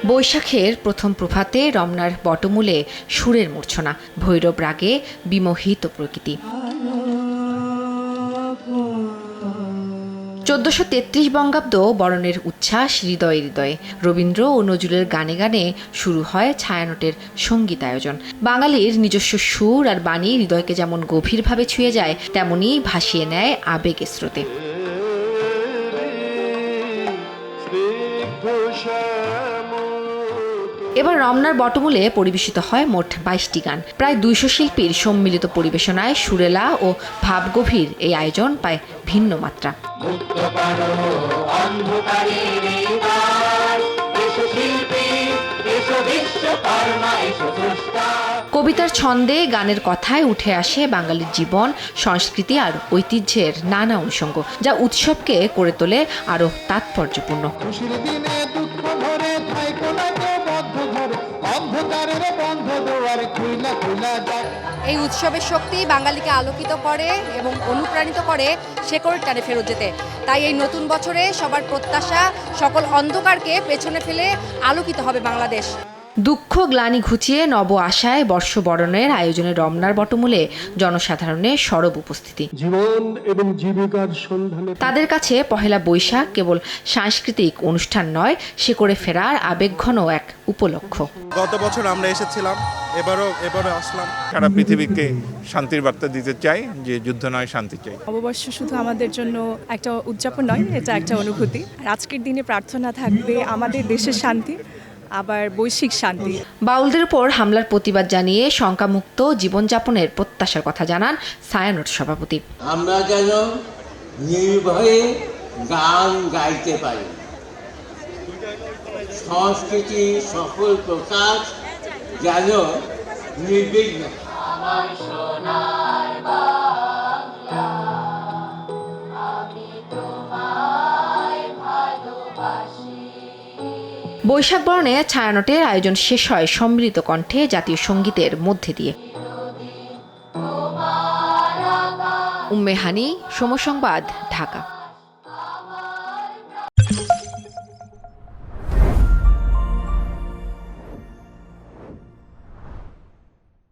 বৈশাখের প্রথম প্রভাতে রমনার বটমূলে সুরের মূর্ছনা, ভৈরব রাগে বিমোহিত প্রকৃতি। 1433 বঙ্গাব্দ বরণের উচ্ছ্বাস হৃদয়ে হৃদয়ে। রবীন্দ্র ও নজরুলের গানে গানে শুরু হয় ছায়ানটের সঙ্গীতায়োজন। বাঙালির নিজস্ব সুর আর বাণী হৃদয়কে যেমন গভীরভাবে ছুঁয়ে যায়, তেমনি ভাসিয়ে নেয় আবেগের স্রোতে। এবার রমনার বটমূলে পরিবেশিত হয় মোট 22টি গান। প্রায় 200 শিল্পীর সম্মিলিত পরিবেশনায় সুরেলা ও ভাবগভীর এই আয়োজন পায় ভিন্ন মাত্রা। কবিতার ছন্দে গানের কথায় উঠে আসে বাঙালির জীবন, সংস্কৃতি আর ঐতিহ্যের নানা অনুষঙ্গ, যা উৎসবকে করে তোলে আরো তাৎপর্যপূর্ণ। এই উৎসবের শক্তি বাঙালিকে আলোকিত করে এবং অনুপ্রাণিত করে শেকড়ের টানে ফেরত যেতে। তাই এই নতুন বছরে সবার প্রত্যাশা সকল অন্ধকারকে পেছনে ফেলে আলোকিত হবে বাংলাদেশ। দুঃখ গ্লানি ঘুচিয়ে নব আশায় বর্ষবরণের আয়োজনে রমনার বটমূলে জনসাধারণের সরব উপস্থিতি। জীবন এবং জীবিকার সন্ধানে তাদের কাছে পহেলা বৈশাখ কেবল সাংস্কৃতিক অনুষ্ঠান নয়, শেকড়ে ফেরার আবেগঘন এক উপলক্ষ। গত বছর আমরা এসেছিলাম, এবারও আসলাম। সারা পৃথিবীকে শান্তির বার্তা দিতে চাই যে যুদ্ধ নয়, শান্তি চাই। নববর্ষ শুধু আমাদের জন্য একটা উদযাপন নয়, এটা একটা অনুভূতি। আর আজকের দিনে প্রার্থনা থাকবে আমাদের দেশের শান্তি, আবার বৈশ্বিক শান্তি। বাউলদের উপর হামলার প্রতিবাদ জানিয়ে শঙ্কামুক্ত জীবনযাপনের প্রত্যাশার কথা জানান ছায়ানট সভাপতি। আমরা যেন নির্ভয়ে গান গাইতে পারি, সংস্কৃতি সকল প্রকাশ যেন নির্বিঘ্ন। বৈশাখ বরণে ছায়ানটের আয়োজন শেষ হয় সম্মিলিত কণ্ঠে জাতীয় সঙ্গীতের মধ্যে দিয়ে। উম্মে হানি, সময় সংবাদ, ঢাকা।